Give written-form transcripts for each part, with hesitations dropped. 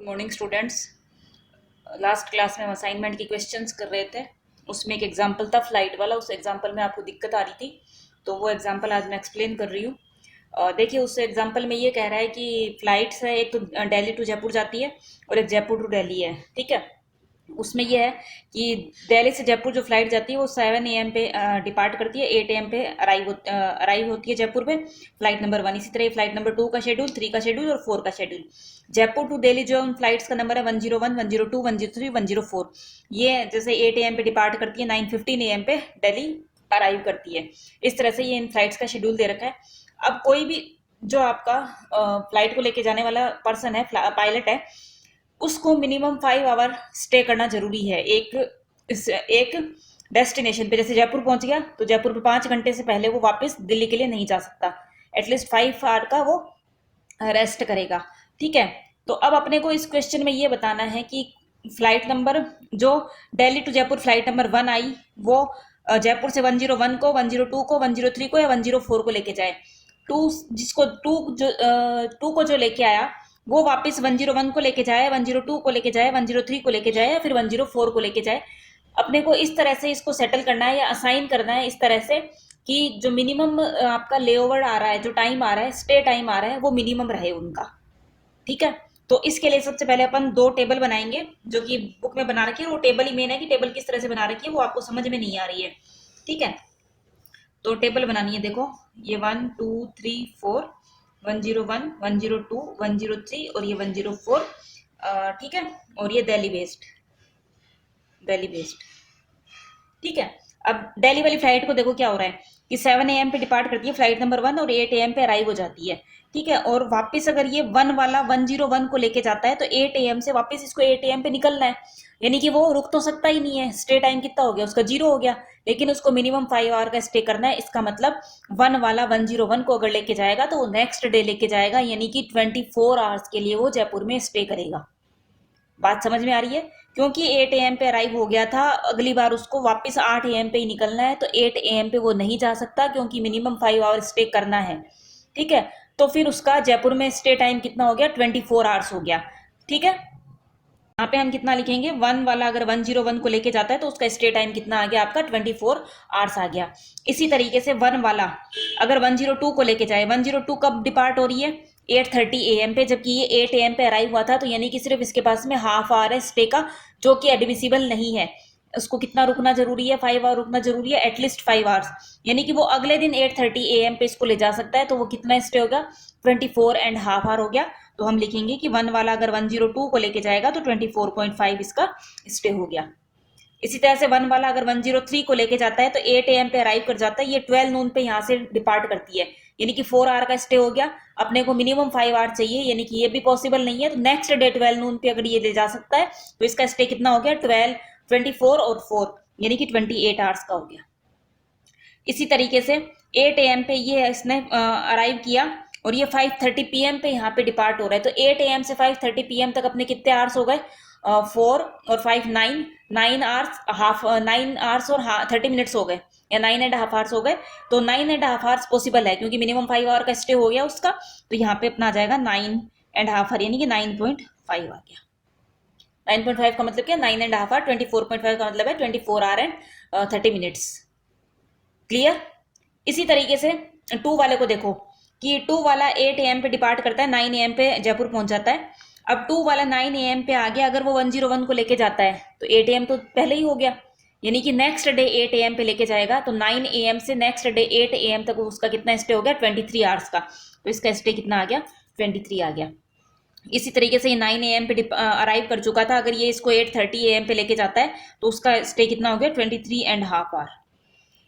Morning students. Last class में हम assignment की क्वेश्चंस कर रहे थे। उसमें एक एग्जांपल था फ्लाइट वाला। उस एग्जांपल में आपको दिक्कत आ रही थी, तो वो एग्जांपल आज मैं एक्सप्लेन कर रही हूँ। देखिए, उस एग्जांपल में ये कह रहा है कि फ्लाइट्स है, एक तो दिल्ली टू जयपुर जाती है और एक जयपुर टू दिल्ली है। ठीक है, उसमें यह है कि दिल्ली से जयपुर जो फ्लाइट जाती है वो 7 AM पे डिपार्ट करती है, 8 AM पे अराइव होती है जयपुर पे, फ्लाइट नंबर 1। इसी तरह फ्लाइट नंबर 2 का शेड्यूल, 3 का शेड्यूल और 4 का शेड्यूल। जयपुर टू दिल्ली जो उन फ्लाइट्स का नंबर है 101, 102, 103, 104। ये जैसे 8 AM पे डिपार्ट करती है, 9:15 AM पे दिल्ली अराइव करती है। इस तरह से ये इन फ्लाइट्स का शेड्यूल दे रखा है। अब कोई भी जो आपका फ्लाइट को लेके जाने वाला पर्सन है, पायलट है, उसको मिनिमम 5 आवर स्टे करना जरूरी है एक डेस्टिनेशन पे। जैसे जयपुर पहुंच गया तो जयपुर पे 5 घंटे से पहले वो वापस दिल्ली के लिए नहीं जा सकता। एटलीस्ट 5 आवर का वो रेस्ट करेगा। ठीक है, तो अब अपने को इस क्वेश्चन में ये बताना है कि फ्लाइट नंबर जो Delhi to Jaipur flight number 1 आई, वो जयपुर से 101 को, 102 को, 103 को या 104 को लेके जाए। टू को जो लेके आया वो वापस 101 को लेके जाए, 102 को लेके जाए, 103 को लेके जाए या फिर 104 को लेके जाए। अपने को इस तरह से इसको सेटल करना है या असाइन करना है इस तरह से कि जो मिनिमम आपका लेओवर आ रहा है, जो टाइम आ रहा है, स्टे टाइम आ रहा है, वो मिनिमम रहे उनका। ठीक है, तो इसके लिए सबसे पहले अपन 2 टेबल बनाएंगे जो कि बुक में बना रखी है। वो टेबल ही मेन है कि टेबल किस तरह से बना रखी है वो आपको समझ में नहीं आ रही है। ठीक है, तो टेबल बनानी है। देखो, ये 1 2 3 4, 101, 102, 103 और ये 104। ठीक है, और ये दिल्ली बेस्ड। ठीक है, अब दिल्ली वाली फ्लाइट को देखो क्या हो रहा है कि 7 AM पे डिपार्ट करती है फ्लाइट नंबर 1 और 8 AM पे अराइव हो जाती है। ठीक है, और वापस अगर ये 1 वाला 101 को लेके जाता है तो 8 AM से वापस इसको 8 AM पे निकलना है। यानी कि वो रुक तो सकता ही नहीं है। स्टे टाइम कितना हो गया उसका, 0 हो गया, लेकिन उसको मिनिमम 5 आवर का स्टे करना है। इसका मतलब 1 वाला 101 को अगर लेके जाएगा तो वो नेक्स्ट डे लेके जाएगा, यानी कि 24 आवर्स के लिए वो जयपुर में स्टे करेगा। बात समझ में आ रही है? क्योंकि 8 AM पे अराइव हो गया था, अगली बार उसको वापस 8 AM पे ही निकलना है, तो 8 AM पे वो नहीं जा सकता क्योंकि मिनिमम 5 आवर स्टे करना है। ठीक है, तो फिर उसका जयपुर में स्टे टाइम कितना हो गया, 24 आवर्स हो गया। ठीक है, यहाँ पे हम कितना लिखेंगे, 1 वाला अगर 101 को लेके जाता है तो उसका स्टे टाइम कितना आ गया आपका, 24 आवर्स आ गया। इसी तरीके से 1 वाला अगर 102 को लेके जाए, 102 कब डिपार्ट हो रही है, 8:30 AM पे, जबकि ये 8 AM पे अराइव हुआ था, तो यानी कि सिर्फ इसके पास में हाफ आवर है स्टे का, जो कि एडमिसिबल नहीं है। उसको कितना रुकना जरूरी है, 5 आवर रुकना जरूरी है, एटलीस्ट 5 आवर्स। यानी कि वो अगले दिन 8:30 AM पे इसको ले जा सकता है, तो वो कितना स्टे होगा, 24.5 आवर हो गया। तो हम लिखेंगे कि 1 वाला अगर 102 को लेके जाएगा तो 24.5 इसका स्टे हो गया। इसी तरह से 1 वाला अगर 103 को लेके जाता है तो 8 AM पे अराइव कर जाता है, ये 12 नून पे यहाँ से डिपार्ट करती है, यानी कि 4 आवर का स्टे हो गया। अपने को मिनिमम 5 आवर चाहिए, यानी कि ये भी पॉसिबल नहीं है, तो नेक्स्ट डे 12 नून पे अगर ये ले जा सकता है तो इसका स्टे कितना हो गया, 12, 24 और 4, यानी कि 28 आवर्स का हो गया। इसी तरीके से 8 AM पे ये इसने अराइव किया और ये 5:30 PM पे यहाँ पे डिपार्ट हो रहा है, तो 8 AM से 5:30 PM तक अपने कितने आवर्स हो गए, 4 और 5 9 आवर्स, 9 आवर्स और 30 मिनट्स हो गए, या 9.5 आवर्स हो गए। तो 9.5 आवर्स पॉसिबल है क्योंकि मिनिमम 5 आवर का स्टे हो गया उसका, तो यहाँ पे अपना आ जाएगा 9.5 आवर, यानी कि 9.5 आ गया। 9.5 का मतलब क्या, 9.5 आवर, 24.5 का मतलब है 24 आवर एंड 30 मिनट्स। क्लियर? इसी तरीके से 2 वाले को देखो कि 2 वाला 8 AM पे डिपार्ट करता है, 9 AM पे जयपुर पहुंच जाता है। अब 2 वाला 9 AM पे आ गया, अगर वो 101 को लेके जाता है तो 8 AM तो पहले ही हो गया, यानी कि नेक्स्ट डे 8 AM पे लेके जाएगा, तो 9 AM से नेक्स्ट डे 8 AM तक उसका कितना स्टे हो गया, 23 आवर्स का। तो इसका स्टे कितना आ गया, 23 आ गया। इसी तरीके से ये 9 AM पे अराइव कर चुका था, अगर ये इसको 8:30 AM पे लेके जाता है तो उसका स्टे कितना हो गया, 23.5 आवर।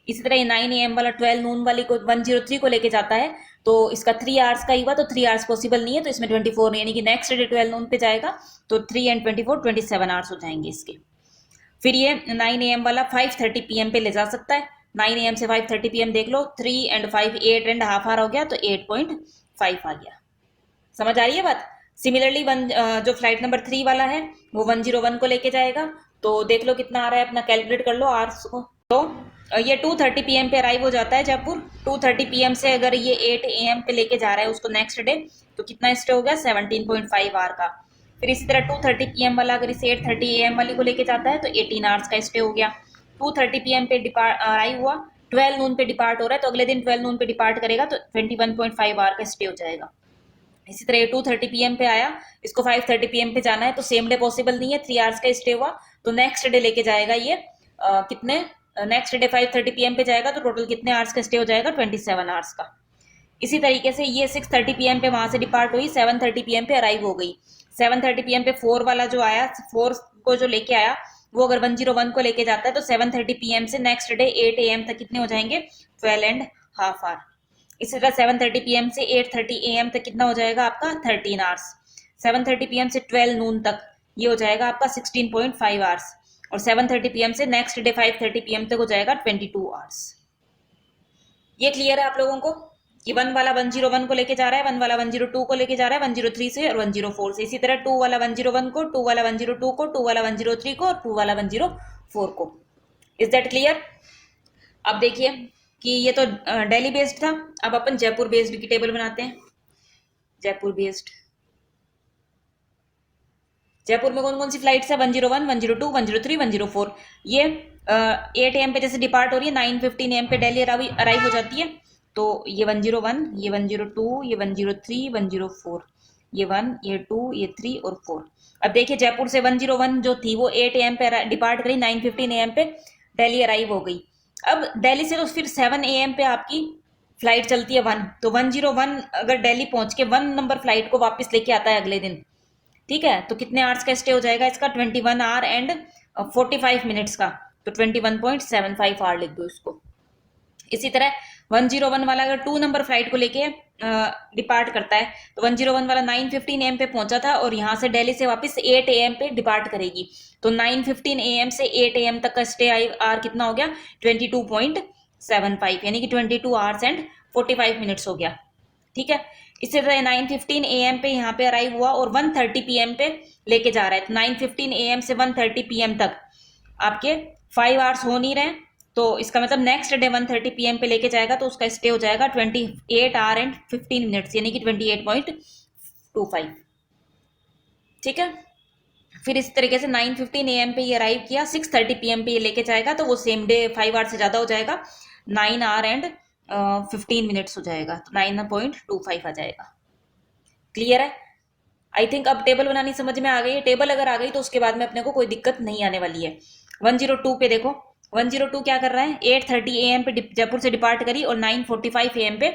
इसी तरह ये 9 AM वाला 12 नून वाली को 103 को लेके जाता है तो इसका 3 आवर्स का ही हुआ, तो 3 आवर्स पॉसिबल नहीं है, तो इसमें 24, यानी कि नेक्स्ट डे 12 नून पे जाएगा, तो 3 एंड 24 27 आवर्स हो जाएंगे इसके। फिर ये 9 AM वाला 5:30 PM पे ले जा सकता है, 9 AM से 5:30 PM देख लो, 3 एंड 5 8.5 आवर हो गया, तो 8.5 आ गया। समझ आ रही है बात? सिमिलरली जो फ्लाइट नंबर 3 वाला है वो 101 को लेके जाएगा, तो देख लो कितना आ रहा है, अपना कैलकुलेट कर लो आवर्स को। तो ये 2:30 PM पे अराइव हो जाता है जयपुर। 2:30 PM से अगर ये 8 AM पे लेके जा रहा है उसको नेक्स्ट डे, तो कितना स्टे हो गया, 17.5 आवर का। फिर इसी तरह 2:30 PM वाला अगर इसे 8:30 AM वाली को लेके जाता है तो 18 आवर्स का स्टे हो गया। 2:30 PM पे अराइव हुआ, 12 नून पे डिपार्ट हो रहा है, तो अगले दिन 12 नून पे डिपार्ट करेगा तो 21.5 आवर का स्टे हो जाएगा। इसी तरह 2:30 PM पे आया, इसको 5:30 PM पे जाना है, तो सेम डे पॉसिबल नहीं है, 3 आवर्स का स्टे हुआ, तो नेक्स्ट डे लेके जाएगा ये कितने, नेक्स्ट डे 5:30 PM पे जाएगा तो टोटल कितने आवर्स का स्टे हो जाएगा, 27 आवर्स का। इसी तरीके से ये 6:30 PM पे वहां से डिपार्ट हुई, 7:30 PM पे अराइव हो गई। 7:30 PM पे 4 वाला जो आया, 4 को जो लेके आया, वो अगर 101 को लेके जाता है तो 7:30 PM से नेक्स्ट डे 8 AM तक कितने हो जाएंगे, 12 एंड हाफ आवर। इसी तरह 7:30 PM से 8:30 AM तक कितना हो जाएगा आपका, 13 आवर्स। 7:30 PM से 12 नून तक ये हो जाएगा आपका 16.5 आवर्स, और 7:30 PM से नेक्स्ट डे 5:30 PM तक हो जाएगा 22 आवर्स। ये क्लियर है आप लोगों को कि 1 वाला 101 को लेके जा रहा है, 1 वाला 102 को लेके जा रहा है, 103 से और 104 से। इसी तरह 2 वाला 101 को, 2 वाला 102 को, 2 वाला 103 को और 2 वाला 104 को। Is that clear? अब देखिए कि ये तो दिल्ली बेस्ड था, अब अपन जयपुर बेस्ड की टेबल बनाते हैं। जयपुर बेस्ड, जयपुर में कौन कौन सी फ्लाइट्स है, 101, 102, 103, 104। ये 8 AM पे जैसे डिपार्ट हो रही है, 9:15 AM पे दिल्ली अराइव हो जाती है, तो ये 101, ये 102, ये 103, 104, ये 1, ये 2, ये 3 और 4। अब देखिए जयपुर से 101 जो थी वो 8 AM पे डिपार्ट करी, 9:15 AM पे दिल्ली अराइव हो गई। अब दिल्ली से तो फिर 7 AM पे आपकी फ्लाइट चलती है 1, तो 101 अगर दिल्ली पहुंच के 1 नंबर फ्लाइट को वापस लेके आता है अगले दिन, ठीक है, तो कितने आवर्स का स्टे हो जाएगा इसका, 21 आवर एंड 45 मिनट्स का, तो 21.75 आवर लिख दो इसको। इसी तरह 101 वाला अगर 2 नंबर फ्लाइट को लेके डिपार्ट करता है, तो 101 वाला 9:15 AM पे पहुंचा था और यहाँ से दिल्ली से वापस 8 AM पे डिपार्ट करेगी, तो 9:15 AM से 8 AM तक का स्टे आवर कितना हो गया, 22.75, यानी कि 22 आवर्स एंड 45 मिनट्स हो गया। ठीक है, इसी तरह 9:15 AM पे यहाँ पे अराइव हुआ और 1:30 PM पे लेके जा रहा है, तो 9:15 AM से 1:30 PM तक आपके 5 आवर्स हो नहीं रहे, तो इसका मतलब नेक्स्ट डे 1:30 PM पे लेके जाएगा तो उसका स्टे हो जाएगा 28 आवर एंड 15 मिनट्स, यानी कि 28.25। ठीक है, फिर इस तरीके से 9:15 AM पे ये अराइव किया, 6:30 PM पे ये लेके जाएगा तो वो सेम डे 5 आवर से ज्यादा हो जाएगा, 9 आवर एंड 15 मिनट्स हो जाएगा, तो 9.25 आ जाएगा। क्लियर है? आई थिंक अब टेबल बनानी समझ में आ गई है। टेबल अगर आ गई तो उसके बाद में अपने को कोई दिक्कत नहीं आने वाली है। 102 पे देखो, 102 क्या कर रहा है, 8:30 AM पे जयपुर से डिपार्ट करी और 9:45 AM पे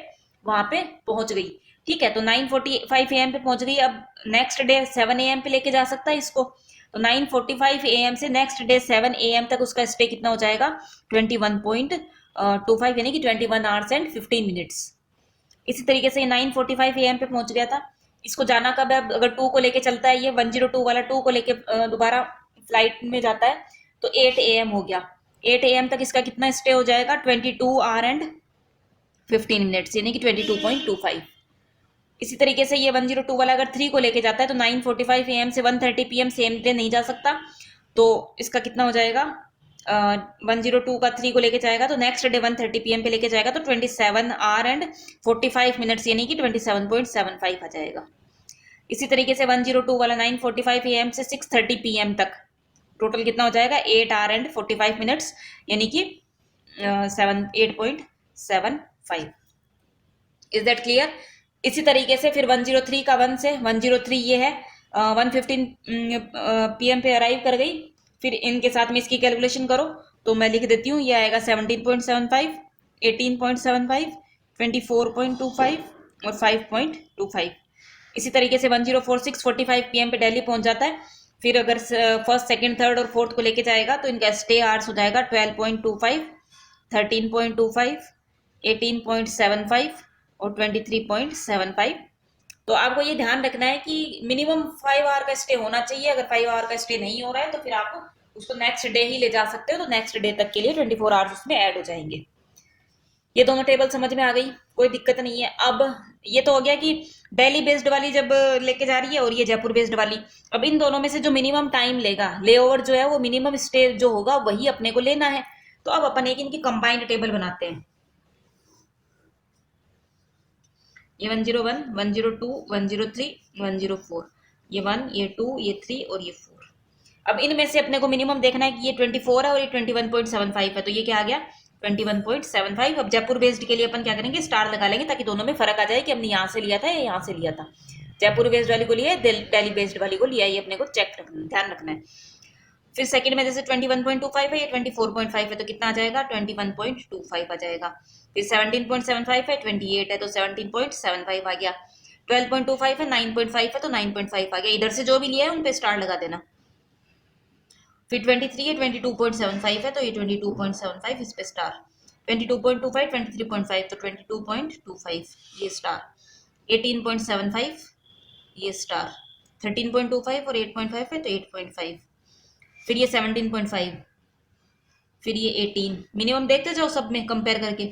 वहां पे पहुंच गई। ठीक है, तो 9:45 AM पे पहुंच गई, अब नेक्स्ट डे 7 AM पे लेके जा सकता है इसको, तो 9:45 AM से नेक्स्ट डे 7 AM तक उसका स्टे कितना हो जाएगा, 21.25, यानी कि 21 आवर्स एंड 15 मिनट्स। इसी तरीके से 9:45 AM पे पहुंच गया था, इसको जाना कब है, अगर 2 को लेके चलता है, ये 102 वाला 2 को लेके दोबारा फ्लाइट में जाता है तो 8 AM हो गया, 8 AM तक इसका कितना स्टे हो जाएगा, 22 आवर एंड 15 मिनट्स, यानी कि 22.25। इसी तरीके से ये 102 वाला अगर 3 को लेके जाता है तो 9:45 AM से 1:30 PM सेम डे नहीं जा सकता, तो इसका कितना हो जाएगा, 102 का 3 को लेके जाएगा तो नेक्स्ट डे 1:30 PM पे लेके जाएगा तो 27 आवर एंड 45 मिनट्स, यानी कि 27.75 आ जाएगा। इसी तरीके से 102 वाला 9:45 AM से 6:30 PM तक टोटल कितना हो जाएगा, 8 आवर एंड 45 मिनट्स, यानी कि 8.75। Is that clear? इसी तरीके से फिर 103 का 1 से 103 ये है, 1:15 PM पे अराइव कर गई, फिर इनके साथ में इसकी कैलकुलेशन करो तो मैं लिख देती हूँ, ये आएगा 17.75, 18.75, 24.25 और 5.25। इसी तरीके से 104 6:45 PM पे दिल्ली पहुंच जाता है, फिर अगर फर्स्ट सेकंड थर्ड और फोर्थ को लेके जाएगा तो इनका स्टे आवर्स हो जाएगा 12.25, 13.25, 18.75 और 23.75। तो आपको ये ध्यान रखना है कि मिनिमम 5 आवर का स्टे होना चाहिए, अगर 5 आवर का स्टे नहीं हो रहा है तो फिर आप उसको नेक्स्ट डे ही ले जा सकते हो, तो नेक्स्ट डे तक के लिए 24 आवर्स उसमें ऐड हो जाएंगे। ये दोनों टेबल समझ में आ गई, कोई दिक्कत नहीं है। अब ये तो हो गया कि दिल्ली बेस्ड वाली जब लेके जा रही है और ये जयपुर बेस्ड वाली, अब इन दोनों में से जो मिनिमम टाइम लेगा लेओवर जो है वो मिनिमम स्टे जो होगा वही अपने को लेना है, तो अब अपन एक इनकी कंबाइंड टेबल बनाते हैं। ये 101, 102, 103, 104, ये 1, ये 2, ये 3 और ये 4। अब इनमें से अपने को मिनिमम देखना है कि ये 24 है और ये 21.75 है, तो ये क्या आ गया 21.75। अब जयपुर बेस्ड के लिए अपन क्या करेंगे, स्टार लगा लेंगे ताकि दोनों में फर्क आ जाए कि हमने यहाँ से लिया था या यहाँ से लिया था। जयपुर बेस्ड वाली को लिया है, दिल्ली बेस्ड वाली को लिया है, ये अपने को चेक रखना, ध्यान रखना है। फिर सेकंड में जैसे 21.25 है, ये 24.5 है, तो कितना आ जाएगा 21.25 आ जाएगा। फिर 17.75 है, 28 है, तो 17.75 आ गया। 12.25 है, 9.5 है, तो 9.5 आ गया। इधर से जो भी लिया है उन पे स्टार लगा देना। फिर 23 है, 22.75 है, तो ये 22.75 इस पे स्टार। 22.25, 23.5, तो 22.25 ये स्टार। 18.75 ये स्टार। 13.25 और 8.5 है, तो 8.5। फिर ये 17.5, फिर ये 18। मिनिमम देखते जाओ सब में कंपेयर करके।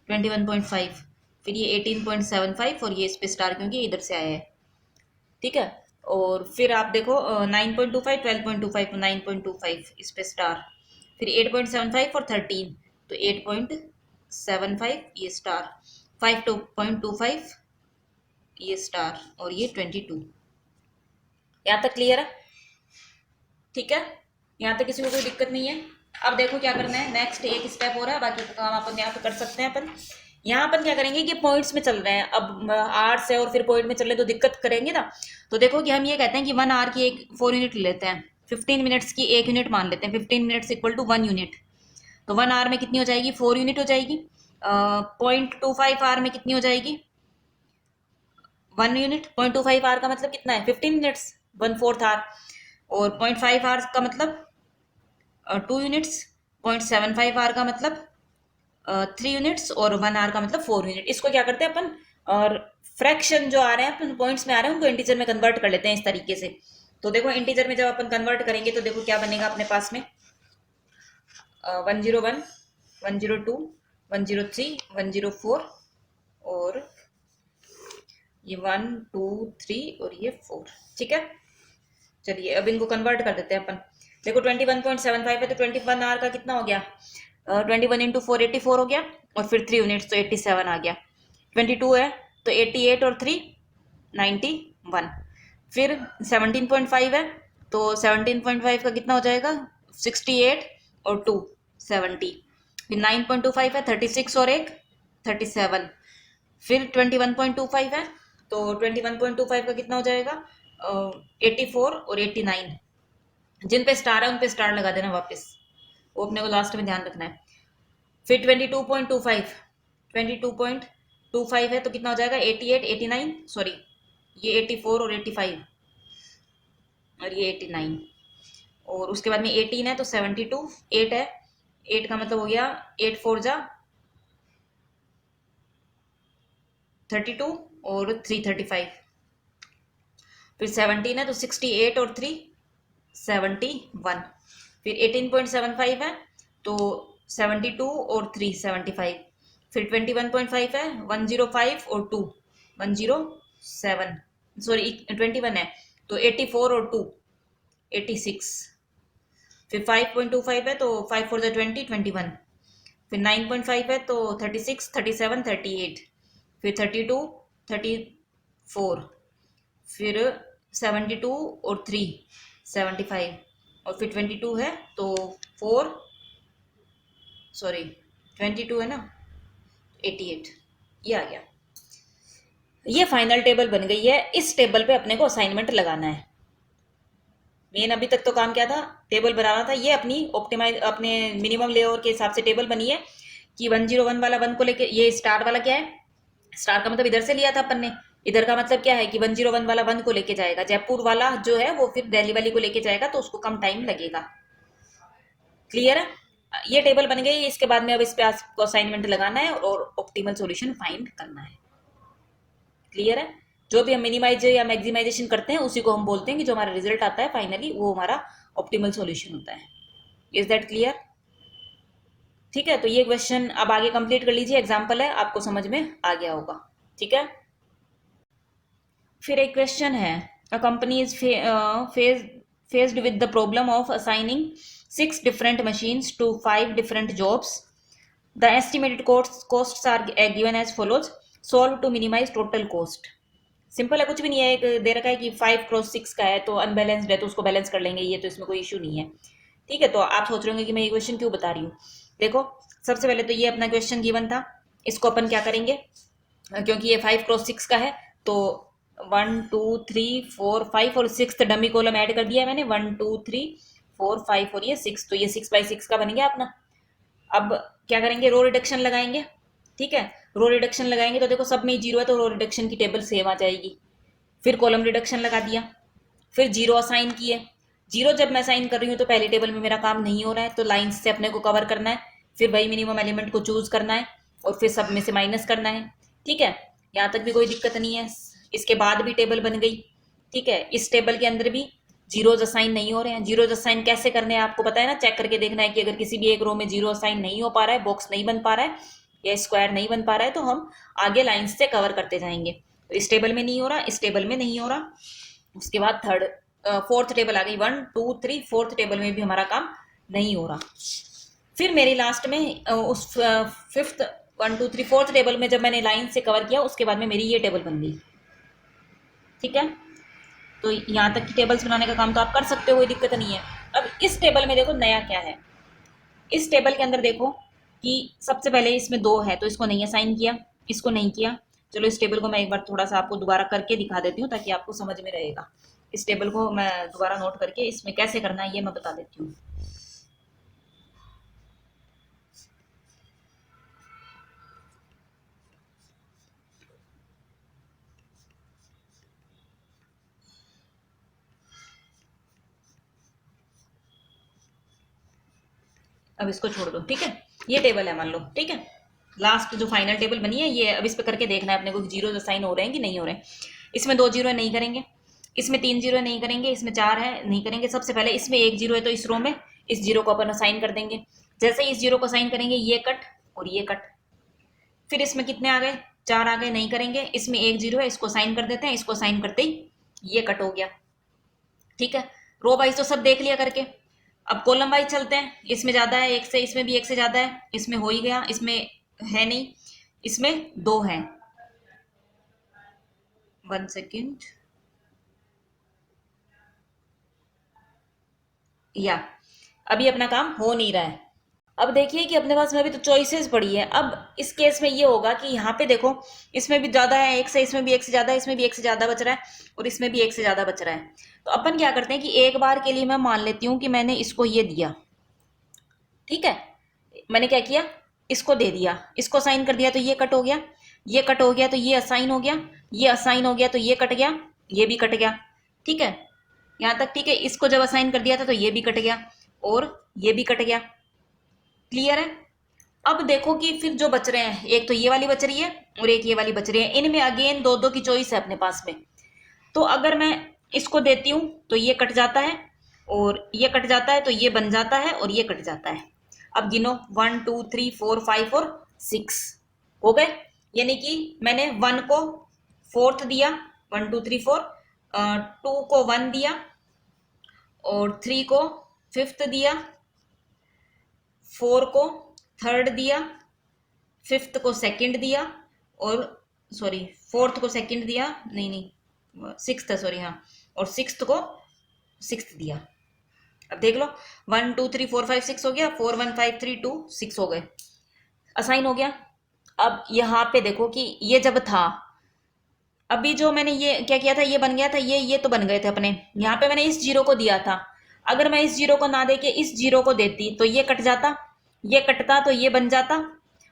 21.5, फिर ये 18.75 और ये इस पे स्टार क्योंकि इधर से आया है, ठीक है। और फिर आप देखो 9.25, 12.25, 9.25 इस पे स्टार। फिर 8.75 और 13, तो 8.75 ये स्टार। 5.25 ये स्टार और ये 22। यहाँ तक क्लियर है? ठीक है, यहाँ तक किसी को कोई दिक्कत नहीं है। अब देखो क्या करना है, नेक्स्ट एक स्टेप हो रहा है, बाकी का काम अपन यहाँ पे कर सकते हैं। अपन यहाँ अपन क्या करेंगे कि पॉइंट्स में चल रहे हैं, अब आर्ट्स है और फिर पॉइंट में चल रहे तो दिक्कत करेंगे ना। तो देखो कि हम ये कहते हैं कि 1 आवर की एक 4 यूनिट लेते हैं, 15 मिनट्स की 1 यूनिट मान लेते हैं, 15 मिनट्स इक्वल टू 1 यूनिट। तो 1 आवर में कितनी हो जाएगी, 4 यूनिट हो जाएगी। 0.25 आवर में कितनी हो जाएगी, 1 यूनिट। 0.25 आवर का मतलब कितना है, 15 मिनट्स, 1/4 आवर। और 0.5 आवर का मतलब 2 यूनिट्स। 0.75 आवर का मतलब 3 यूनिट्स और 1 आवर का मतलब 4 यूनिट। इसको क्या करते हैं अपन, और फ्रैक्शन जो आ रहे हैं अपन पॉइंट्स में आ रहे हैं उनको इंटीजर में कन्वर्ट कर लेते हैं इस तरीके से। तो देखो इंटीजर में जब अपन कन्वर्ट करेंगे तो देखो क्या बनेगा अपने पास में, 101, 102, 103, 104 और ये 1, 2, 3 और ये 4, ठीक है। चलिए अब इनको कन्वर्ट कर देते हैं अपन। देखो 21.75 है, तो 21 आवर का कितना हो गया, 21 इंटू 4 84 हो गया, और फिर 3 यूनिट्स तो 87 आ गया। 22 है तो 88 और 3 91। फिर 17.5 है तो 17.5 का कितना हो जाएगा 68 और 2 70। फिर 9.25 है 36 और 1 37। फिर 21.25 है तो 21.25 का कितना हो जाएगा 84 और 89। जिन पे स्टार है उन पे स्टार लगा देना वापस, वो अपने को लास्ट में ध्यान रखना है। फिर 22.25, 22.25 है तो कितना हो जाएगा 88 89, सॉरी ये 84 और 85 और ये 89। और उसके बाद में 18 है तो 72, 8 है, 8 का मतलब हो गया 8 4 जा 32 और 3 35। फिर 17 है तो 68 और 3 71। फिर 18.75 है तो 72 और 3 75। फिर 21.5 है 105 और 2 107, सॉरी 21 है तो 84 और 2 86। फिर 5.25 है तो 5 4 20 21। फिर 9.5 है तो 36 37 38। फिर 32 34। फिर 72 और 3 75। और फिर 22 है तो 4 सॉरी 22 है ना 88, ये आ गया। ये फाइनल टेबल बन गई है। इस टेबल पे अपने को असाइनमेंट लगाना है। मेन अभी तक तो काम क्या था, टेबल बनाना था। ये अपनी ऑप्टिमाइज अपने मिनिमम लेआउट के हिसाब से टेबल बनी है कि 101 वाला 1 को लेके, ये स्टार वाला क्या है, स्टार का मतलब इधर से लिया था अपन ने, इधर का मतलब क्या है कि 101 वाला 1 को लेके जाएगा, जयपुर वाला जो है वो फिर दिल्ली वाली को लेके जाएगा, तो उसको कम टाइम लगेगा। क्लियर है? ये टेबल बन गई। इसके बाद में अब इस पे आपको असाइनमेंट लगाना है और ऑप्टिमल सॉल्यूशन फाइंड करना है। क्लियर है? जो भी हम मिनिमाइज या मैक्सिमाइजेशन करते हैं उसी को हम बोलते हैं कि जो हमारा रिजल्ट आता है फाइनली वो हमारा ऑप्टिमल सॉल्यूशन होता है। Is that clear? ठीक है, तो ये क्वेश्चन अब आगे कंप्लीट कर लीजिए, एग्जाम्पल है, आपको समझ में आ गया होगा। ठीक है, फिर एक क्वेश्चन है, a company is faced with the problem of assigning 6 different machines to 5 different jobs. The estimated costs are given as follows. Solve to minimize total cost. Simple है, कुछ भी नहीं है। एक दे रखा है कि 5x6 का है तो अनबैलेंस्ड है तो उसको बैलेंस कर लेंगे, ये तो इसमें कोई इशू नहीं है। ठीक है, तो आप सोच रहे होंगे कि मैं ये क्वेश्चन क्यों बता रही हूँ। देखो, सबसे पहले तो ये अपना क्वेश्चन गिवन था, इसको अपन क्या करेंगे, क्योंकि ये 5x6 का है तो 1 2 3 4 5 और सिक्स डमी कॉलम ऐड कर दिया है मैंने, 1 2 3 4 5 और ये 6, तो ये 6x6 का बन गया अपना। अब क्या करेंगे, रो रिडक्शन लगाएंगे। ठीक है, रो रिडक्शन लगाएंगे तो देखो सब में जीरो है तो रो रिडक्शन की टेबल सेम आ जाएगी। फिर कॉलम रिडक्शन लगा दिया, फिर जीरो असाइन किए। जीरो जब मैं असाइन कर रही हूँ तो पहली टेबल में मेरा काम नहीं हो रहा है, तो लाइंस से अपने को कवर करना है, फिर वही मिनिमम एलिमेंट को चूज करना है और फिर सब में से माइनस करना है। ठीक है, यहाँ तक भी कोई दिक्कत नहीं है। इसके बाद भी टेबल बन गई। ठीक है, इस टेबल के अंदर भी जीरोज असाइन नहीं हो रहे हैं। जीरोज असाइन कैसे करने हैं आपको पता है ना, चेक करके देखना है कि अगर किसी भी एक रो में जीरो असाइन नहीं हो पा रहा है, बॉक्स नहीं बन पा रहा है या स्क्वायर नहीं बन पा रहा है, तो हम आगे लाइन से कवर करते जाएंगे। तो इस टेबल में नहीं हो रहा, इस टेबल में नहीं हो रहा। उसके बाद फोर्थ टेबल आ गई, 1 2 3, फोर्थ टेबल में भी हमारा काम नहीं हो रहा। फिर मेरी लास्ट में उस फिफ्थ 1 2 3 फोर्थ टेबल में जब मैंने लाइन से कवर किया उसके बाद में मेरी ये टेबल बन गई। ठीक है, तो यहाँ तक की टेबल्स बनाने का काम तो आप कर सकते हो, कोई दिक्कत नहीं है। अब इस टेबल में देखो नया क्या है। इस टेबल के अंदर देखो कि सबसे पहले इसमें 2 है तो इसको नहीं असाइन किया, इसको नहीं किया। चलो इस टेबल को मैं एक बार थोड़ा सा आपको दोबारा करके दिखा देती हूँ ताकि आपको समझ में रहेगा। इस टेबल को मैं दोबारा नोट करके इसमें कैसे करना है ये मैं बता देती हूँ। अब इसको छोड़ दो। ठीक है, ये टेबल है मान लो। ठीक है, लास्ट जो फाइनल टेबल बनी है ये, अब इस पे करके देखना है अपने को जीरो असाइन हो रहे हैं कि नहीं हो रहे हैं। इसमें 2 जीरो नहीं करेंगे, इसमें 3 जीरो नहीं करेंगे, इसमें 4 है नहीं करेंगे। सबसे पहले इसमें 1 जीरो है तो इस रो में इस जीरो को अपन असाइन कर देंगे। जैसे ही इस जीरो को असाइन करेंगे ये कट और ये कट। फिर इसमें कितने आ गए, 4 आ गए, नहीं करेंगे। इसमें 1 जीरो है, इसको साइन कर देते हैं, इसको साइन करते ही ये कट हो गया। ठीक है, रो वाइज तो सब देख लिया करके। अब कॉलम वाइज चलते हैं। इसमें ज्यादा है एक से, इसमें भी एक से ज्यादा है, इसमें हो ही गया, इसमें है नहीं, इसमें 2 है। 1 सेकेंड, या अभी अपना काम हो नहीं रहा है। अब देखिए कि अपने पास में अभी तो चॉइसेस पड़ी है। अब इस केस में ये होगा कि यहाँ पे देखो इसमें भी ज्यादा है एक से, इसमें भी एक से ज्यादा है, इसमें भी एक से ज्यादा बच रहा है और इसमें भी एक से ज्यादा बच रहा है। तो अपन क्या करते हैं कि एक बार के लिए मैं मान लेती हूँ कि मैंने इसको ये दिया। ठीक है, मैंने क्या किया, इसको दे दिया, इसको असाइन कर दिया तो ये कट हो गया, ये कट हो गया तो ये असाइन हो गया, ये असाइन हो गया तो ये कट गया, ये भी कट गया। ठीक है, यहाँ तक ठीक है। इसको जब असाइन कर दिया था तो ये भी कट गया और ये भी कट गया। क्लियर है। अब देखो कि फिर जो बच रहे हैं, एक तो ये वाली बच रही है और एक ये वाली बच रही है। इनमें अगेन 2 2 की चॉइस है अपने पास में। तो अगर मैं इसको देती हूं तो ये कट जाता है और ये कट जाता है, तो ये बन जाता है और ये कट जाता है। अब गिनो 1 2 3 4 5 और 6 हो गए। यानी कि मैंने 1 को फोर्थ दिया, 1 2 3 4, 2 को 1 दिया और 3 को फिफ्थ दिया, 4 को थर्ड दिया, फिफ्थ को सेकंड दिया और सॉरी फोर्थ को सेकंड दिया, नहीं नहीं सिक्स्थ, सॉरी हाँ, और सिक्स्थ को सिक्स्थ दिया। अब देख लो 1 2 3 4 5 6 हो गया, 4 1 5 3 2 6 हो गए, असाइन हो गया। अब यहाँ पे देखो कि ये जब था, अभी जो मैंने ये क्या किया था, ये बन गया था, ये तो बन गए थे अपने। यहाँ पे मैंने इस जीरो को दिया था, अगर मैं इस जीरो को ना देके इस जीरो को देती तो ये कट जाता, ये कटता तो ये बन जाता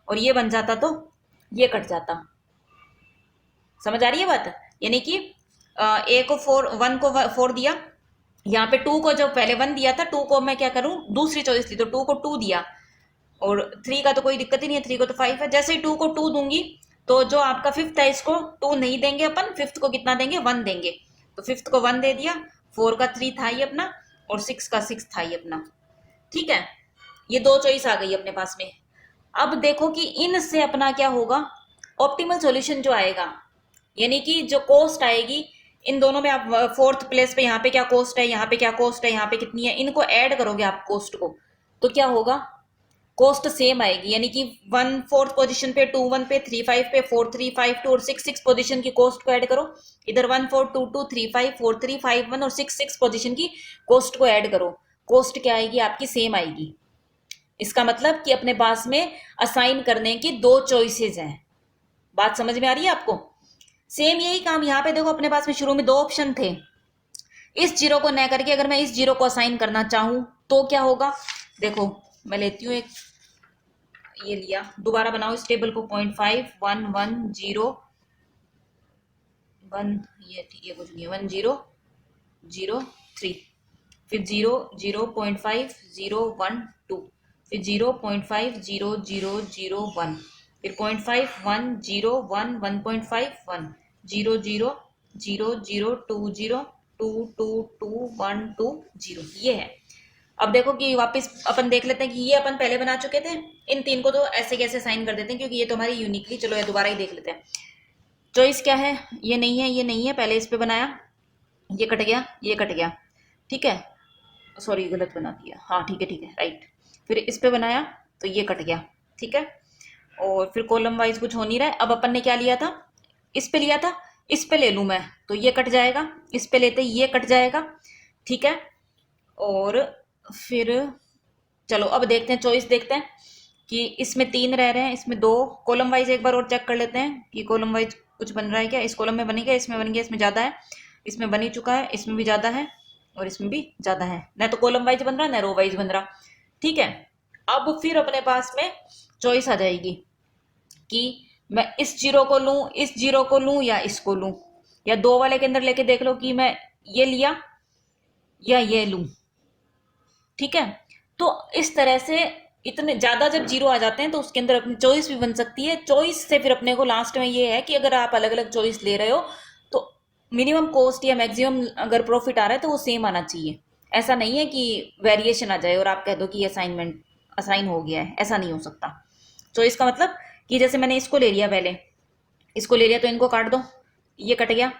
और ये बन जाता तो ये कट जाता। समझ आ रही है बात। यानी कि ए को 4, 1 को 4 दिया, यहाँ पे 2 को जब पहले 1 दिया था, 2 को मैं क्या करूं, दूसरी चॉइस थी तो 2 को 2 दिया और 3 का तो कोई दिक्कत ही नहीं है, 3 को तो 5 है। जैसे ही 2 को 2 दूंगी तो जो आपका फिफ्थ है इसको 2 नहीं देंगे अपन, फिफ्थ को कितना देंगे, 1 देंगे। तो फिफ्थ को 1 दे दिया, 4 का 3 था ही अपना और 6 का 6 था ही अपना। ठीक है, ये 2 चॉइस आ गई अपने पास में। अब देखो कि इनसे अपना क्या होगा, ऑप्टिमल सॉल्यूशन जो आएगा, यानी कि जो कॉस्ट आएगी इन दोनों में, आप फोर्थ प्लेस पे यहाँ पे क्या कॉस्ट है, यहाँ पे क्या कॉस्ट है, यहाँ पे कितनी है, इनको ऐड करोगे आप कॉस्ट को, तो क्या होगा, कॉस्ट सेम आएगी, यानी कि 1/4 पोजीशन पे, 2/1 पे, 3/5 पे, 4/3, 5/2 और 6/6 पोजीशन की कॉस्ट को ऐड करो। इधर 1/4, 2/2, 3/5, 4/3, 5/1 और 6/6 पोजीशन की कॉस्ट को ऐड करो। कॉस्ट क्या आएगी आपकी? सेम आएगी। इसका मतलब कि अपने पास में असाइन करने की दो चॉइसेस हैं। बात समझ में आ रही है आपको? सेम यही काम यहाँ पे देखो, अपने पास में शुरू में दो ऑप्शन थे। इस जीरो को न करके अगर मैं इस जीरो को असाइन करना चाहूं तो क्या होगा? देखो मैं लेती हूँ एक, ये लिया, दोबारा बनाओ इस टेबल को। 0.5 1 1 0 1, ये कुछ नहीं है, 1 0 0 3, फिर 0 0.5 0 1 2, फिर 0.5 0 0 0 1, फिर 0.5 1 0 1 1.5 1 0 0 0 0 2 0 2 2 2 1 2 0, ये है। अब देखो कि वापस अपन देख लेते हैं कि ये अपन पहले बना चुके थे, इन तीन को तो ऐसे कैसे साइन कर देते हैं क्योंकि ये तो हमारी यूनिकली, चलो ये दोबारा ही देख लेते हैं। चॉइस क्या है? ये नहीं है, ये नहीं है, पहले इस पे बनाया, ये कट गया, ये कट गया, ठीक है, सॉरी गलत बना दिया, हाँ ठीक है ठीक है राइट। फिर इस पे बनाया तो ये कट गया, ठीक है, और फिर कॉलम वाइज कुछ हो नहीं रहा है। अब अपन ने क्या लिया था? इस पे लिया था, इस पे ले लूं मैं तो ये कट जाएगा, इस पे लेते ये कट जाएगा, ठीक है। और फिर चलो अब देखते हैं, चॉइस देखते हैं कि इसमें 3 रह रहे हैं, इसमें 2, कॉलम वाइज एक बार और चेक कर लेते हैं कि कॉलम वाइज कुछ बन रहा है क्या। इस कॉलम में बन गया, इसमें बन गया, इसमें ज़्यादा है, इसमें बन ही चुका है, इसमें भी ज़्यादा है और इसमें भी ज़्यादा है, ना तो कॉलम वाइज बन रहा ना रो वाइज बन रहा, ठीक है। अब फिर अपने पास में चॉइस आ जाएगी कि मैं इस जीरो को लूँ, इस जीरो को लूँ या इसको लूँ, या दो वाले के अंदर लेके देख लो कि मैं ये लिया या ये लूँ, ठीक है। तो इस तरह से इतने ज्यादा जब जीरो आ जाते हैं तो उसके अंदर अपनी चॉइस भी बन सकती है। चॉइस से फिर अपने को लास्ट में ये है कि अगर आप अलग अलग चॉइस ले रहे हो तो मिनिमम कॉस्ट या मैक्सिमम अगर प्रॉफिट आ रहा है तो वो सेम आना चाहिए। ऐसा नहीं है कि वेरिएशन आ जाए और आप कह दो कि असाइनमेंट असाइन हो गया है, ऐसा नहीं हो सकता। चॉइस का मतलब कि जैसे मैंने इसको ले लिया, पहले इसको ले लिया तो इनको काट दो, ये कट गया,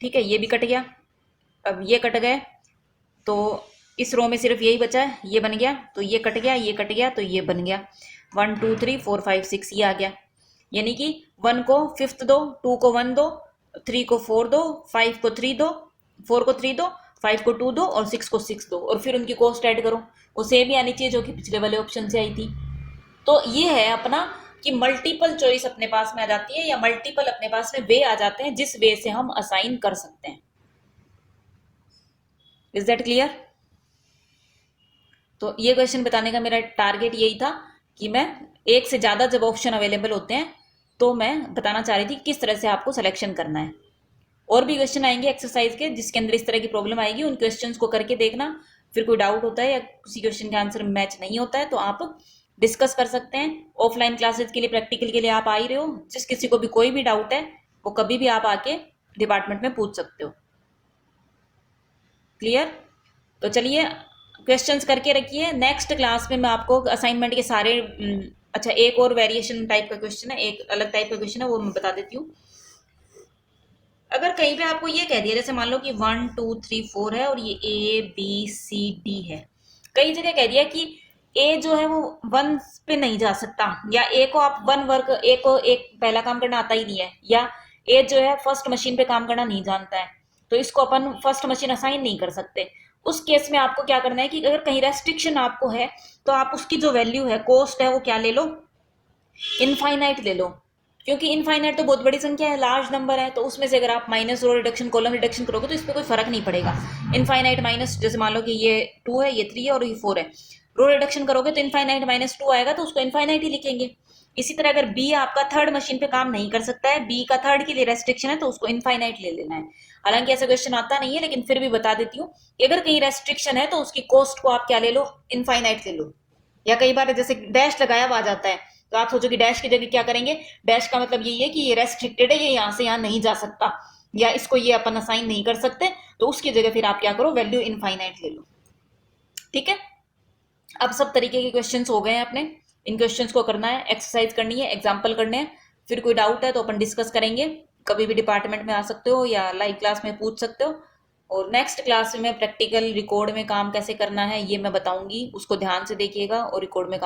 ठीक है, ये भी कट गया, अब ये कट गए तो इस रो में सिर्फ यही बचा है, ये बन गया, तो ये कट गया, ये कट गया, तो ये बन गया। 1 2 3 4 5 6 ये आ गया, यानी कि 1 को 5th दो, 2 को 1 दो, 3 को 4 दो, 5 को 3 दो, 4 को 3 दो, 5 को 2 दो और 6 को 6 दो, और फिर उनकी कॉस्ट ऐड करो, वो सेम ही आनी चाहिए जो कि पिछले वाले ऑप्शन से आई थी। तो ये है अपना कि मल्टीपल चॉइस अपने पास में आ जाती है या मल्टीपल अपने पास में वे आ जाते हैं जिस वे से हम असाइन कर सकते हैं। Is that clear? तो ये क्वेश्चन बताने का मेरा टारगेट यही था कि मैं एक से ज़्यादा जब ऑप्शन अवेलेबल होते हैं तो मैं बताना चाह रही थी किस तरह से आपको सिलेक्शन करना है। और भी क्वेश्चन आएंगे एक्सरसाइज के जिसके अंदर इस तरह की प्रॉब्लम आएगी, उन क्वेश्चंस को करके देखना। फिर कोई डाउट होता है या किसी क्वेश्चन का आंसर मैच नहीं होता है तो आप डिस्कस कर सकते हैं। ऑफलाइन क्लासेस के लिए, प्रैक्टिकल के लिए आप आ ही रहे हो, जिस किसी को भी कोई भी डाउट है वो कभी भी आप आके डिपार्टमेंट में पूछ सकते हो। क्लियर? तो चलिए क्वेश्चंस करके रखिए, नेक्स्ट क्लास में मैं आपको असाइनमेंट के सारे अच्छा एक और वेरिएशन टाइप का क्वेश्चन है, एक अलग टाइप का क्वेश्चन है, वो मैं बता देती हूँ। अगर कहीं पे आपको ये कह दिया, जैसे मान लो कि 1 2 3 4 है और ये ABCD है, कई जगह कह दिया कि ए जो है वो 1 पे नहीं जा सकता, या ए को आप 1 वर्क, ए को एक पहला काम करना आता ही नहीं है, या ए जो है फर्स्ट मशीन पे काम करना नहीं जानता है, तो इसको अपन फर्स्ट मशीन असाइन नहीं कर सकते। उस केस में आपको क्या करना है कि अगर कहीं रेस्ट्रिक्शन आपको है तो आप उसकी जो वैल्यू है, कॉस्ट है, वो क्या ले लो, इनफाइनाइट ले लो, क्योंकि इनफाइनाइट तो बहुत बड़ी संख्या है, लार्ज नंबर है, तो उसमें से अगर आप minus row reduction, column reduction करोगे तो इस पर कोई फर्क नहीं पड़ेगा। इनफाइनाइट माइनस, जैसे मान लो कि ये 2 है, ये 3 है और ये 4 है, रो रिडक्शन करोगे तो इनफाइनाइट -2 आएगा तो उसको इनफाइनाइट ही लिखेंगे। इसी तरह अगर बी आपका थर्ड मशीन पे काम नहीं कर सकता है, बी का थर्ड के लिए रेस्ट्रिक्शन है, तो उसको इनफाइनाइट ले लेना है। हालांकि ऐसा क्वेश्चन आता नहीं है लेकिन फिर भी बता देती हूँ कि अगर कहीं रेस्ट्रिक्शन है तो उसकी कॉस्ट को आप क्या ले लो, इनफाइनाइट ले लो। या कई बार जैसे डैश लगाया हुआ आ जाता है तो आप सोचो कि डैश की जगह क्या करेंगे, डैश का मतलब यही है कि ये रेस्ट्रिक्टेड है, ये यहाँ से यहाँ नहीं जा सकता, या इसको ये अपन असाइन नहीं कर सकते, तो उसकी जगह फिर आप क्या करो, वैल्यू इनफाइनाइट ले लो। ठीक है, अब सब तरीके के क्वेश्चंस हो गए हैं अपने, इन क्वेश्चंस को करना है, एक्सरसाइज करनी है, एग्जाम्पल करने हैं, फिर कोई डाउट है तो अपन डिस्कस करेंगे, कभी भी डिपार्टमेंट में आ सकते हो या लाइव क्लास में पूछ सकते हो। और नेक्स्ट क्लास में प्रैक्टिकल रिकॉर्ड में काम कैसे करना है ये मैं बताऊंगी, उसको ध्यान से देखिएगा और रिकॉर्ड में काम